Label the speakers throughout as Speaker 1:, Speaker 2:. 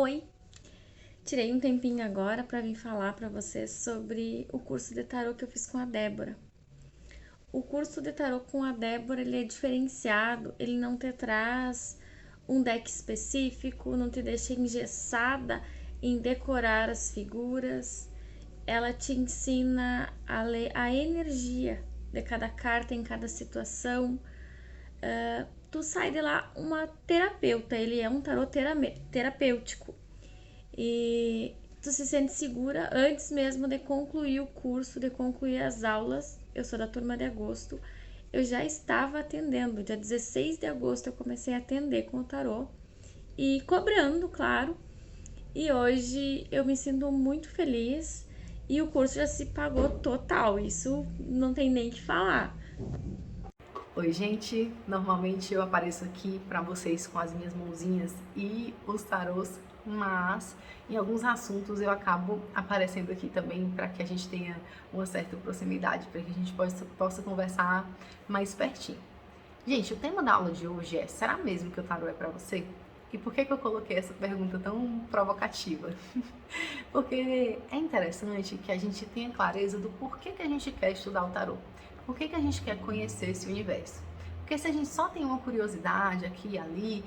Speaker 1: Oi, tirei um tempinho agora para vir falar para vocês sobre o curso de tarô que eu fiz com a Débora. O curso de tarô com a Débora, ele é diferenciado, ele não te traz um deck específico, não te deixa engessada em decorar as figuras. Ela te ensina a ler a energia de cada carta em cada situação. Tu sai de lá uma terapeuta, ele é um tarô terapêutico. E tu se sente segura antes mesmo de concluir o curso, de concluir as aulas. Eu sou da turma de agosto. Eu já estava atendendo. Dia 16 de agosto eu comecei a atender com o tarô e cobrando, claro. E hoje eu me sinto muito feliz e o curso já se pagou total. Isso não tem nem o que falar.
Speaker 2: Oi, gente! Normalmente eu apareço aqui para vocês com as minhas mãozinhas e os tarôs, mas em alguns assuntos eu acabo aparecendo aqui também para que a gente tenha uma certa proximidade, para que a gente possa conversar mais pertinho. Gente, o tema da aula de hoje é: será mesmo que o tarô é para você? E por que eu coloquei essa pergunta tão provocativa? Porque é interessante que a gente tenha clareza do porquê que a gente quer estudar o tarô. Por que a gente quer conhecer esse universo? Porque se a gente só tem uma curiosidade aqui e ali,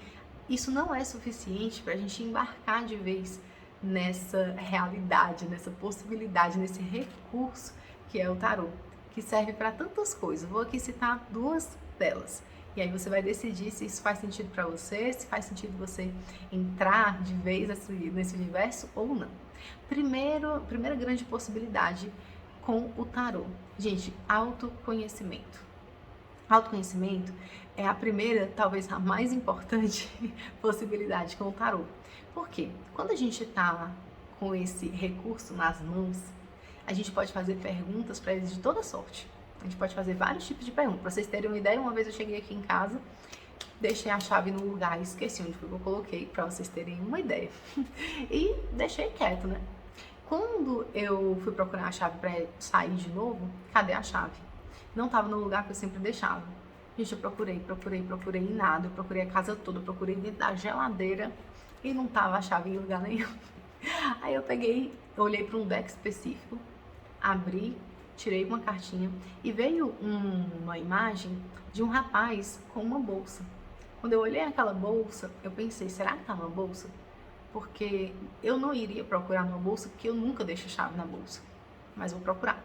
Speaker 2: isso não é suficiente para a gente embarcar de vez nessa realidade, nessa possibilidade, nesse recurso que é o tarô, que serve para tantas coisas. Vou aqui citar duas delas. E aí você vai decidir se isso faz sentido para você, se faz sentido você entrar de vez nesse universo ou não. Primeira grande possibilidade com o tarô. Gente, autoconhecimento. Autoconhecimento é a primeira, talvez a mais importante possibilidade com o tarô. Por quê? Quando a gente está com esse recurso nas mãos, a gente pode fazer perguntas para eles de toda sorte. A gente pode fazer vários tipos de perguntas. Para vocês terem uma ideia, uma vez eu cheguei aqui em casa, deixei a chave no lugar e esqueci onde foi que eu coloquei, para vocês terem uma ideia. E deixei quieto, né? Quando eu fui procurar a chave para sair de novo, cadê a chave? Não estava no lugar que eu sempre deixava. Gente, eu procurei em nada. Eu procurei a casa toda, eu procurei dentro da geladeira e não tava a chave em lugar nenhum. Aí eu peguei, olhei para um deck específico, abri, tirei uma cartinha e veio uma imagem de um rapaz com uma bolsa. Quando eu olhei aquela bolsa, eu pensei, será que tá uma bolsa? Porque eu não iria procurar numa bolsa, porque eu nunca deixo a chave na bolsa, mas vou procurar.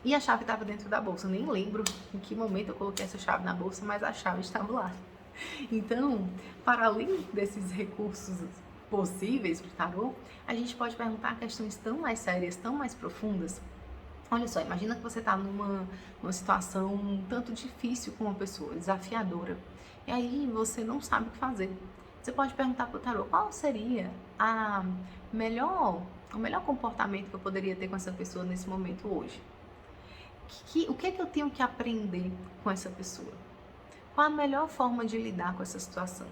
Speaker 2: E a chave estava dentro da bolsa, eu nem lembro em que momento eu coloquei essa chave na bolsa, mas a chave estava lá. Então, para além desses recursos possíveis para o tarô, a gente pode perguntar questões tão mais sérias, tão mais profundas. Olha só, imagina que você está numa situação um tanto difícil com uma pessoa, desafiadora, e aí você não sabe o que fazer. Você pode perguntar para o tarô qual seria o melhor comportamento que eu poderia ter com essa pessoa nesse momento hoje. O que é que eu tenho que aprender com essa pessoa? Qual a melhor forma de lidar com essa situação?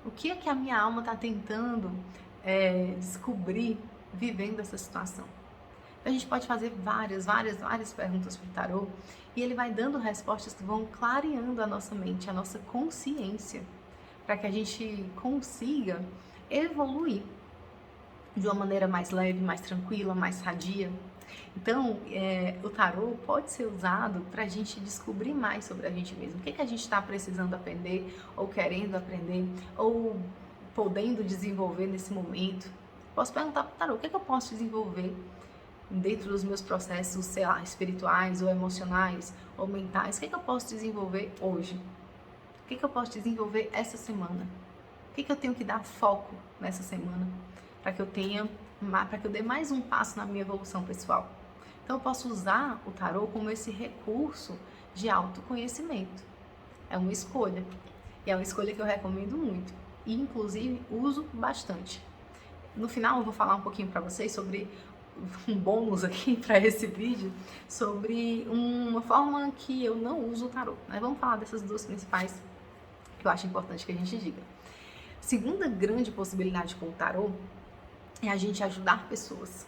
Speaker 2: O que é que a minha alma está tentando descobrir vivendo essa situação? A gente pode fazer várias perguntas para o tarô e ele vai dando respostas que vão clareando a nossa mente, a nossa consciência, para que a gente consiga evoluir de uma maneira mais leve, mais tranquila, mais sadia. Então, o tarô pode ser usado para a gente descobrir mais sobre a gente mesmo. O que a gente está precisando aprender, ou querendo aprender, ou podendo desenvolver nesse momento. Posso perguntar para o tarô, o que eu posso desenvolver dentro dos meus processos, sei lá, espirituais, ou emocionais, ou mentais? O que eu posso desenvolver hoje? O que eu posso desenvolver essa semana? O que eu tenho que dar foco nessa semana para que eu dê mais um passo na minha evolução pessoal? Então eu posso usar o tarô como esse recurso de autoconhecimento. É uma escolha. E é uma escolha que eu recomendo muito. E inclusive uso bastante. No final eu vou falar um pouquinho para vocês sobre um bônus aqui para esse vídeo, sobre uma forma que eu não uso o tarô. Mas vamos falar dessas duas principais que eu acho importante que a gente diga. Segunda grande possibilidade com o tarô é a gente ajudar pessoas.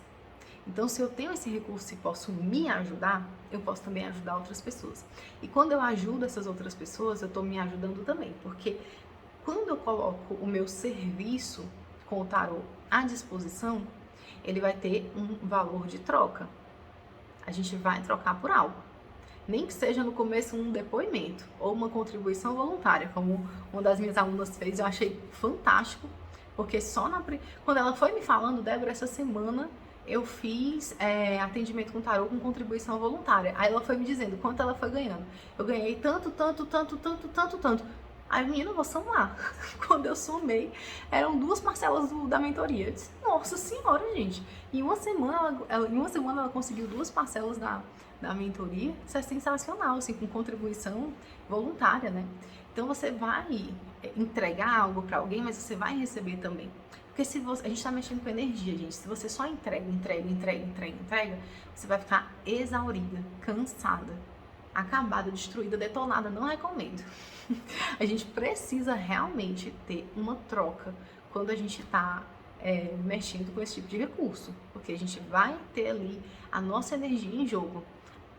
Speaker 2: Então, se eu tenho esse recurso e posso me ajudar, eu posso também ajudar outras pessoas. E quando eu ajudo essas outras pessoas, eu estou me ajudando também, porque quando eu coloco o meu serviço com o tarô à disposição, ele vai ter um valor de troca. A gente vai trocar por algo. Nem que seja no começo um depoimento ou uma contribuição voluntária, como uma das minhas alunas fez, eu achei fantástico, porque quando ela foi me falando, Débora, essa semana eu fiz atendimento com tarô com contribuição voluntária. Aí ela foi me dizendo quanto ela foi ganhando. Eu ganhei tanto. Aí, menina, eu vou somar. Quando eu somei, eram 2 parcelas da mentoria. Eu disse, nossa senhora, gente. Em uma semana ela conseguiu 2 parcelas da mentoria. Isso é sensacional, assim, com contribuição voluntária, né? Então, você vai entregar algo para alguém, mas você vai receber também. Porque a gente tá mexendo com energia, gente. Se você só entrega, você vai ficar exaurida, cansada, acabada, destruída, detonada. Não recomendo. A gente precisa realmente ter uma troca quando a gente tá mexendo com esse tipo de recurso. Porque a gente vai ter ali a nossa energia em jogo.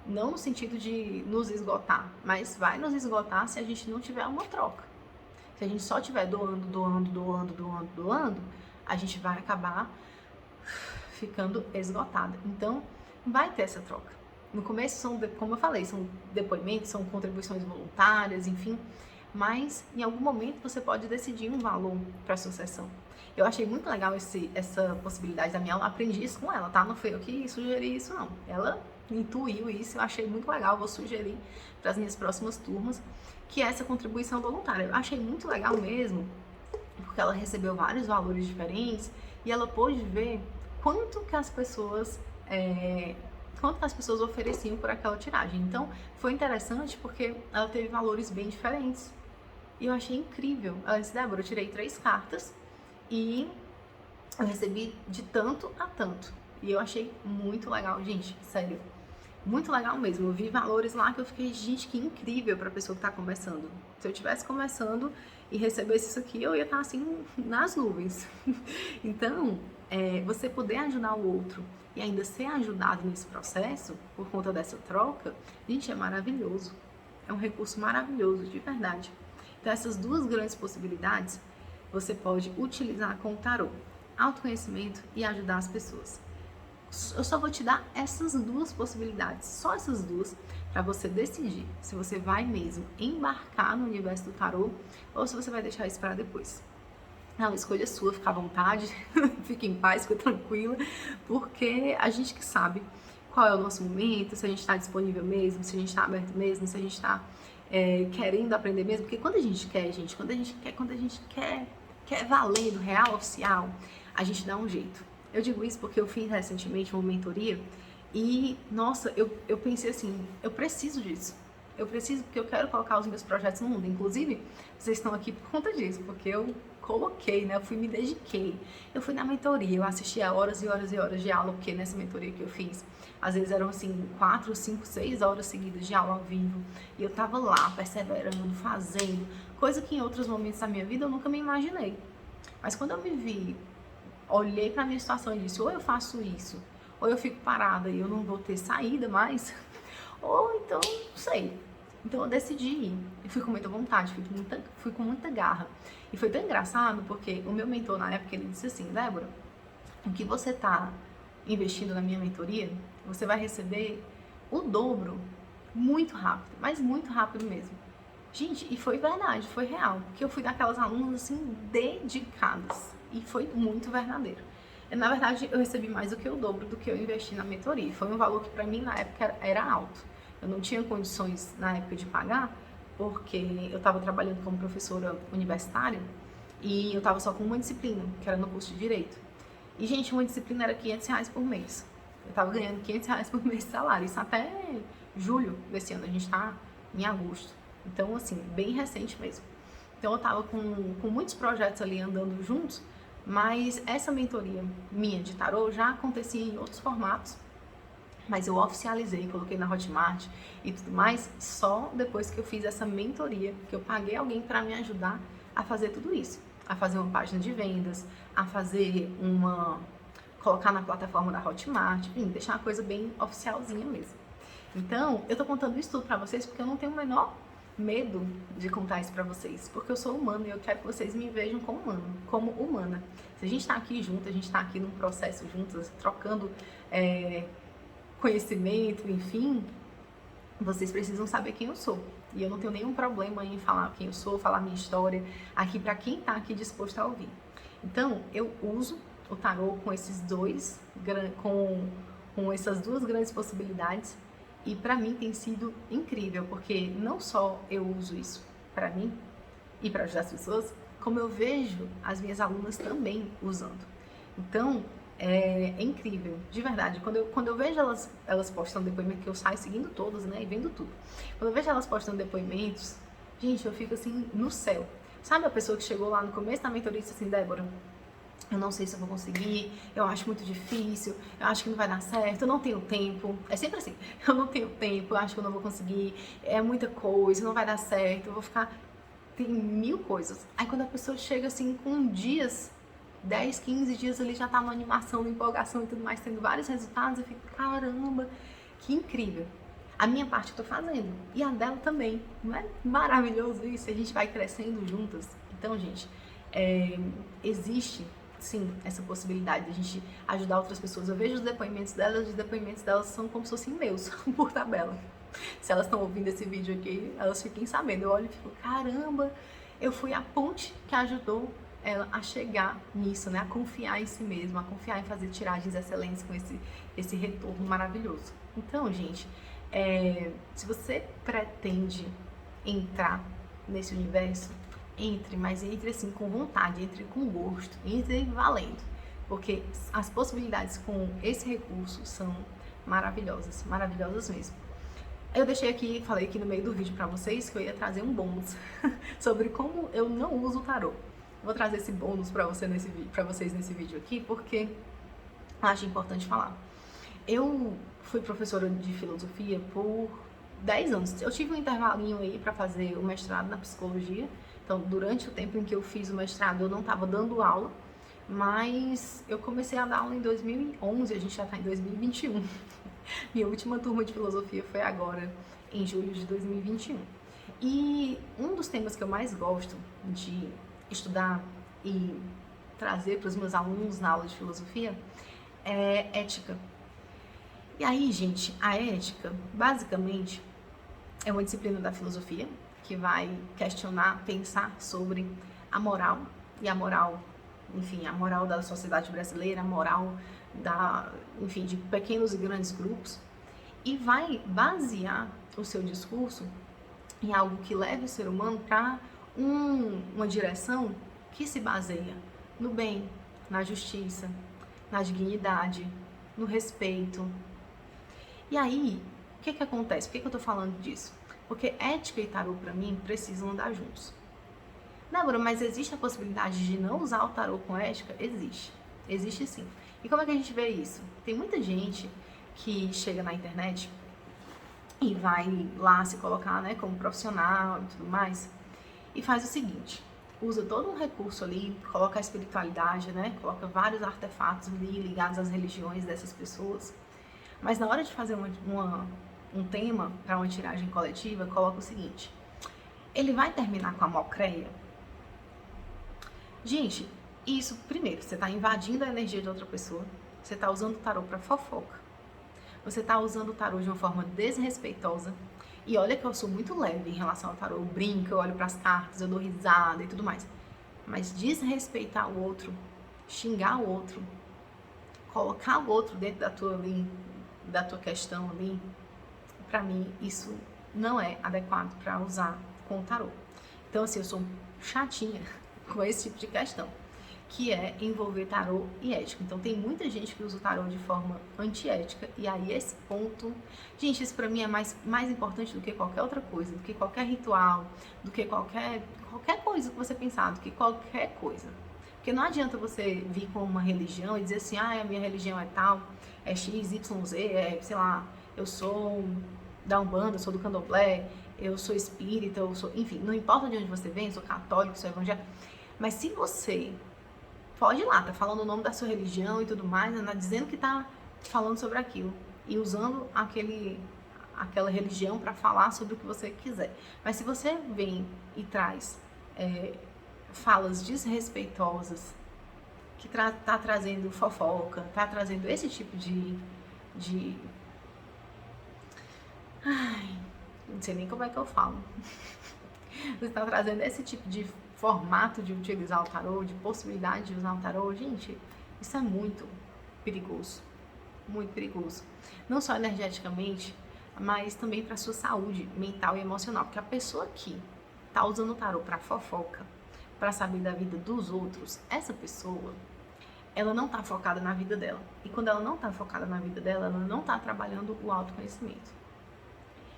Speaker 2: Não no sentido de nos esgotar, mas vai nos esgotar se a gente não tiver uma troca. Se a gente só estiver doando, a gente vai acabar ficando esgotada. Então, vai ter essa troca. No começo, como eu falei, são depoimentos, são contribuições voluntárias, enfim. Mas, em algum momento, você pode decidir um valor para a sua sessão. Eu achei muito legal essa possibilidade da minha aula. Aprendi isso com ela, tá? Não foi eu que sugeri isso, não. Ela intuiu isso, eu achei muito legal. Vou sugerir para as minhas próximas turmas, que é essa contribuição voluntária. Eu achei muito legal mesmo, porque ela recebeu vários valores diferentes e ela pôde ver quanto que as pessoas ofereciam por aquela tiragem. Então, foi interessante porque ela teve valores bem diferentes. E eu achei incrível. Ela disse, Débora, eu tirei 3 cartas e eu recebi de tanto a tanto. E eu achei muito legal, gente, sério. Muito legal mesmo. Eu vi valores lá que eu fiquei, gente, que incrível para a pessoa que está começando. Se eu estivesse começando e recebesse isso aqui, eu ia estar assim nas nuvens. Então, você poder ajudar o outro e ainda ser ajudado nesse processo por conta dessa troca, gente, é maravilhoso. É um recurso maravilhoso, de verdade. Então, essas 2 grandes possibilidades você pode utilizar com o tarô: autoconhecimento e ajudar as pessoas. Eu só vou te dar essas 2 possibilidades, só essas 2, para você decidir se você vai mesmo embarcar no universo do tarô ou se você vai deixar isso para depois. É uma escolha sua, fica à vontade, fique em paz, fique tranquila, porque a gente que sabe qual é o nosso momento, se a gente está disponível mesmo, se a gente está aberto mesmo, se a gente está querendo aprender mesmo, porque quando a gente quer, gente, quando a gente quer valendo, real, oficial, a gente dá um jeito. Eu digo isso porque eu fiz recentemente uma mentoria e, nossa, eu pensei assim, eu preciso disso. Eu preciso porque eu quero colocar os meus projetos no mundo. Inclusive, vocês estão aqui por conta disso, porque eu coloquei, né? Eu me dediquei. Eu fui na mentoria, eu assistia horas e horas e horas de aula, porque nessa mentoria que eu fiz, às vezes eram assim 4, 5, 6 horas seguidas de aula ao vivo. E eu tava lá, perseverando, fazendo, coisa que em outros momentos da minha vida eu nunca me imaginei. Mas quando eu me vi, olhei pra minha situação e disse, ou eu faço isso, ou eu fico parada e eu não vou ter saída mais, ou então, não sei. Então eu decidi ir. E fui com muita vontade, fui com muita garra. E foi tão engraçado porque o meu mentor na época, ele disse assim, Débora, o que você tá investindo na minha mentoria, você vai receber o dobro muito rápido, mas muito rápido mesmo. Gente, e foi verdade, foi real, porque eu fui daquelas alunas assim, dedicadas, e foi muito verdadeiro. Na verdade, eu recebi mais do que o dobro do que eu investi na mentoria. Foi um valor que para mim na época era alto. Eu não tinha condições na época de pagar, porque eu estava trabalhando como professora universitária e eu estava só com uma disciplina, que era no curso de Direito. E, gente, uma disciplina era R$500 por mês. Eu estava ganhando R$500 por mês de salário, isso até julho desse ano, a gente está em agosto. Então, assim, bem recente mesmo. Então, eu estava com muitos projetos ali andando juntos, mas essa mentoria minha de tarô já acontecia em outros formatos, mas eu oficializei, coloquei na Hotmart e tudo mais, só depois que eu fiz essa mentoria, que eu paguei alguém para me ajudar a fazer tudo isso, a fazer uma página de vendas, a fazer colocar na plataforma da Hotmart, enfim, deixar uma coisa bem oficialzinha mesmo. Então, eu tô contando isso tudo pra vocês porque eu não tenho a menor medo de contar isso pra vocês, porque eu sou humana e eu quero que vocês me vejam como humano, como humana. Se a gente tá aqui junto, a gente tá aqui num processo juntas, trocando conhecimento, enfim, vocês precisam saber quem eu sou. E eu não tenho nenhum problema em falar quem eu sou, falar minha história aqui para quem tá aqui disposto a ouvir. Então, eu uso o tarô com esses dois, com essas duas grandes possibilidades. E para mim tem sido incrível, porque não só eu uso isso para mim e para ajudar as pessoas, como eu vejo as minhas alunas também usando. Então, é incrível, de verdade. Quando eu vejo elas postando depoimento, que eu saio seguindo todas, né, e vendo tudo. Quando eu vejo elas postando depoimentos, gente, eu fico assim, no céu. Sabe a pessoa que chegou lá no começo da mentoria e disse assim, Débora, eu não sei se eu vou conseguir, eu acho muito difícil, eu acho que não vai dar certo, eu não tenho tempo. É sempre assim, eu não tenho tempo, eu acho que eu não vou conseguir, é muita coisa, não vai dar certo, eu vou ficar... Tem mil coisas. Aí quando a pessoa chega assim com dias, 10, 15 dias ali, já tá numa animação, numa empolgação e tudo mais, tendo vários resultados, eu fico, caramba, que incrível. A minha parte eu tô fazendo, e a dela também. Não é maravilhoso isso? A gente vai crescendo juntas. Então, gente, existe sim essa possibilidade de a gente ajudar outras pessoas. Eu vejo os depoimentos delas são como se fossem meus, por tabela. Se elas estão ouvindo esse vídeo aqui, elas fiquem sabendo. Eu olho e fico, caramba, eu fui a ponte que ajudou ela a chegar nisso, né? A confiar em si mesma, a confiar em fazer tiragens excelentes com esse retorno maravilhoso. Então, gente, se você pretende entrar nesse universo, entre, mas entre assim com vontade, entre com gosto, entre valendo, porque as possibilidades com esse recurso são maravilhosas, maravilhosas mesmo. Eu deixei aqui, falei aqui no meio do vídeo pra vocês que eu ia trazer um bônus sobre como eu não uso o tarô. Vou trazer esse bônus pra vocês nesse vídeo aqui, porque acho importante falar. Eu fui professora de filosofia por 10 anos. Eu tive um intervalinho aí pra fazer o mestrado na psicologia. Então, durante o tempo em que eu fiz o mestrado, eu não estava dando aula, mas eu comecei a dar aula em 2011, a gente já está em 2021. Minha última turma de filosofia foi agora, em julho de 2021. E um dos temas que eu mais gosto de estudar e trazer para os meus alunos na aula de filosofia é ética. E aí, gente, a ética, basicamente, é uma disciplina da filosofia que vai questionar, pensar sobre a moral, e a moral, enfim, a moral da sociedade brasileira, a moral enfim, de pequenos e grandes grupos, e vai basear o seu discurso em algo que leve o ser humano para uma direção que se baseia no bem, na justiça, na dignidade, no respeito. E aí, o que acontece? Por que eu tô falando disso? Porque ética e tarô, pra mim, precisam andar juntos. Débora, mas existe a possibilidade de não usar o tarô com ética? Existe. Existe sim. E como é que a gente vê isso? Tem muita gente que chega na internet e vai lá se colocar, né, como profissional e tudo mais, e faz o seguinte, usa todo um recurso ali, coloca a espiritualidade, né, coloca vários artefatos ali ligados às religiões dessas pessoas, mas na hora de fazer um tema para uma tiragem coletiva, coloca o seguinte, ele vai terminar com a mocreia? Gente, isso, primeiro, você está invadindo a energia de outra pessoa, você está usando o tarô para fofoca, você está usando o tarô de uma forma desrespeitosa, e olha que eu sou muito leve em relação ao tarô, eu brinco, eu olho para as cartas, eu dou risada e tudo mais, mas desrespeitar o outro, xingar o outro, colocar o outro dentro da tua questão ali, pra mim, isso não é adequado para usar com o tarô. Então, assim, eu sou chatinha com esse tipo de questão, que é envolver tarô e ética. Então, tem muita gente que usa o tarô de forma antiética, e aí esse ponto... Gente, isso pra mim é mais importante do que qualquer outra coisa, do que qualquer ritual, do que qualquer coisa que você pensar, do que qualquer coisa. Porque não adianta você vir com uma religião e dizer assim, a minha religião é tal, é X, Y, Z, sei lá, eu sou da Umbanda, eu sou do Candomblé, eu sou espírita, eu sou... Enfim, não importa de onde você vem, eu sou católico, sou evangélico, mas se você pode ir lá, tá falando o nome da sua religião e tudo mais, né, dizendo que tá falando sobre aquilo e usando aquela religião para falar sobre o que você quiser. Mas se você vem e traz falas desrespeitosas, que tá trazendo fofoca, tá trazendo esse tipo de... Ai, não sei nem como é que eu falo. Você está trazendo esse tipo de formato de utilizar o tarô, de possibilidade de usar o tarô, gente, isso é muito perigoso, muito perigoso. Não só energeticamente, mas também para sua saúde mental e emocional, porque a pessoa que tá usando o tarô para fofoca, para saber da vida dos outros, essa pessoa, ela não tá focada na vida dela. E quando ela não tá focada na vida dela, ela não tá trabalhando o autoconhecimento.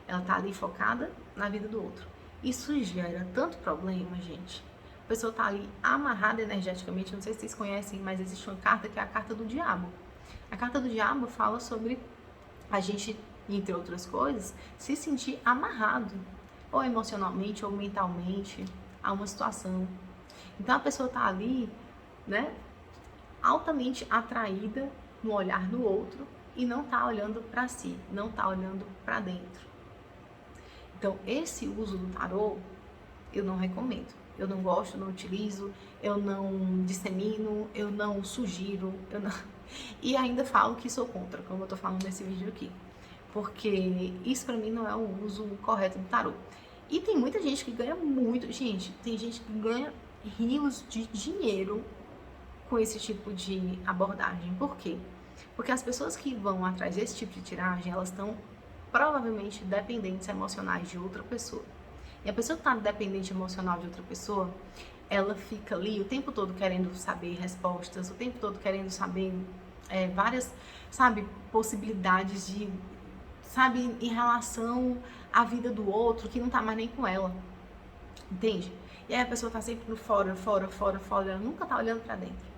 Speaker 2: Ela tá ali focada na vida do outro. Isso gera tanto problema, gente. A pessoa tá ali amarrada energeticamente. Não sei se vocês conhecem, mas existe uma carta que é a carta do diabo. A carta do diabo fala sobre a gente, entre outras coisas, se sentir amarrado, ou emocionalmente, ou mentalmente, a uma situação. Então a pessoa tá ali, né, altamente atraída no olhar do outro e não tá olhando para si, não tá olhando para dentro. Então, esse uso do tarô, eu não recomendo. Eu não gosto, não utilizo, eu não dissemino, eu não sugiro, eu não... E ainda falo que sou contra, como eu tô falando nesse vídeo aqui. Porque isso pra mim não é o uso correto do tarô. E tem muita gente que ganha muito, gente, tem gente que ganha rios de dinheiro com esse tipo de abordagem. Por quê? Porque as pessoas que vão atrás desse tipo de tiragem, elas estão provavelmente dependentes emocionais de outra pessoa. E a pessoa que está dependente emocional de outra pessoa, ela fica ali o tempo todo querendo saber respostas, o tempo todo querendo saber várias, sabe, possibilidades de, sabe, em relação à vida do outro que não tá mais nem com ela. Entende? E aí a pessoa tá sempre no fora, ela nunca tá olhando para dentro.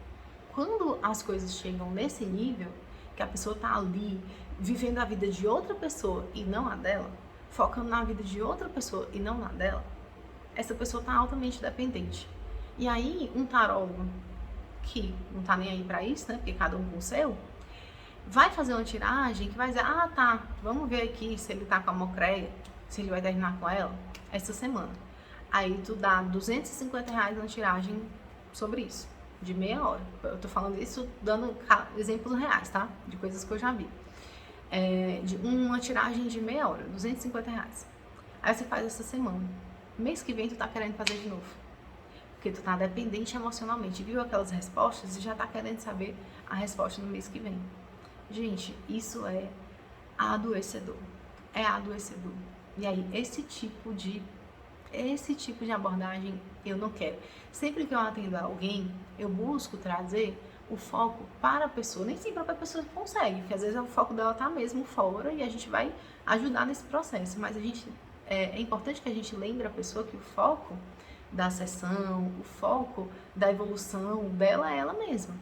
Speaker 2: Quando as coisas chegam nesse nível, que a pessoa tá ali vivendo a vida de outra pessoa e não a dela, focando na vida de outra pessoa e não na dela, essa pessoa tá altamente dependente. E aí, um tarólogo que não tá nem aí pra isso, né, porque cada um com o seu, vai fazer uma tiragem que vai dizer, ah, tá, vamos ver aqui se ele tá com a mocreia, se ele vai terminar com ela essa semana. Aí tu dá R$250 na tiragem sobre isso, de meia hora. Eu tô falando isso dando exemplos reais, tá? De coisas que eu já vi. De uma tiragem de meia hora, R$250. Aí você faz essa semana. Mês que vem tu tá querendo fazer de novo. Porque tu tá dependente emocionalmente. Viu aquelas respostas e já tá querendo saber a resposta no mês que vem. Gente, isso é adoecedor. É adoecedor. E aí, esse tipo de abordagem eu não quero. Sempre que eu atendo alguém, eu busco trazer o foco para a pessoa. Nem sempre a pessoa consegue, porque às vezes o foco dela tá mesmo fora e a gente vai ajudar nesse processo. Mas é importante que a gente lembre a pessoa que o foco da sessão, o foco da evolução dela é ela mesma.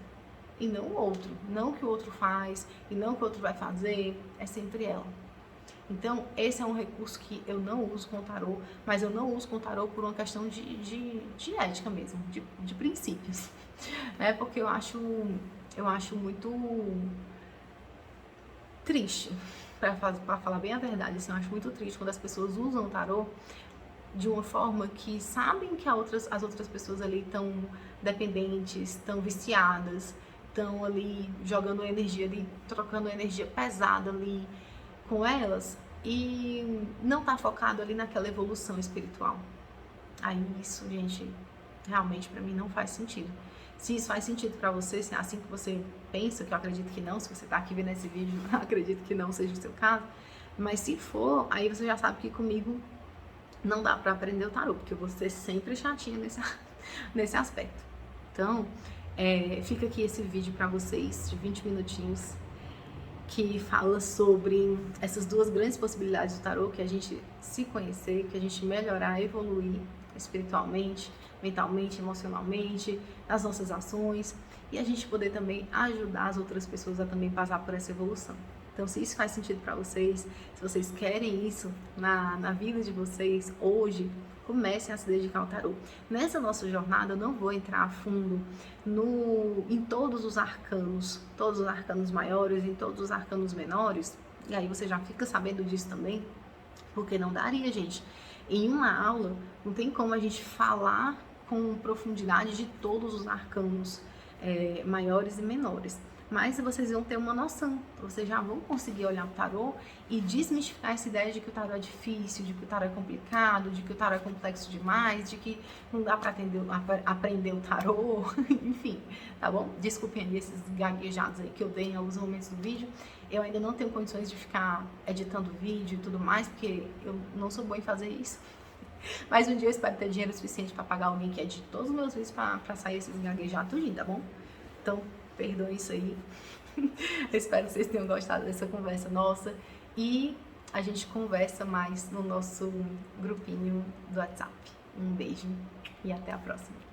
Speaker 2: E não o outro. Não o que o outro faz e não o que o outro vai fazer. É sempre ela. Então, esse é um recurso que eu não uso com o tarô, mas eu não uso com o tarô por uma questão de ética mesmo, de princípios. Porque eu acho muito triste, para falar bem a verdade, assim, eu acho muito triste quando as pessoas usam o tarô de uma forma que sabem que as outras pessoas ali estão dependentes, estão viciadas, estão ali jogando energia ali, trocando energia pesada ali com elas e não tá focado ali naquela evolução espiritual. Aí isso, gente, realmente pra mim não faz sentido. Se isso faz sentido pra você, se é assim que você pensa, que eu acredito que não, se você tá aqui vendo esse vídeo, acredito que não seja o seu caso, mas se for, aí você já sabe que comigo não dá pra aprender o tarô, porque eu vou ser sempre chatinha nesse aspecto. Então, fica aqui esse vídeo pra vocês, de 20 minutinhos, que fala sobre essas duas grandes possibilidades do tarô, que a gente se conhecer, que a gente melhorar, evoluir espiritualmente, mentalmente, emocionalmente, nas nossas ações, e a gente poder também ajudar as outras pessoas a também passar por essa evolução. Então, se isso faz sentido para vocês, se vocês querem isso na vida de vocês hoje, comecem a se dedicar ao tarô. Nessa nossa jornada, eu não vou entrar a fundo em todos os arcanos maiores, em todos os arcanos menores, E aí você já fica sabendo disso também, porque não daria, gente. Em uma aula, não tem como a gente falar com profundidade de todos os arcanos maiores e menores. Mas vocês vão ter uma noção, vocês já vão conseguir olhar o tarô e desmistificar essa ideia de que o tarô é difícil, de que o tarô é complicado, de que o tarô é complexo demais, de que não dá para aprender o tarô, enfim, tá bom? Desculpem aí esses gaguejados aí que eu dei em alguns momentos do vídeo. Eu ainda não tenho condições de ficar editando vídeo e tudo mais, porque eu não sou boa em fazer isso. Mas um dia eu espero ter dinheiro suficiente para pagar alguém que edite todos os meus vídeos para sair esses gaguejados tudinho, tá bom? Então, perdoem isso aí. Eu espero que vocês tenham gostado dessa conversa nossa. E a gente conversa mais no nosso grupinho do WhatsApp. Um beijo e até a próxima.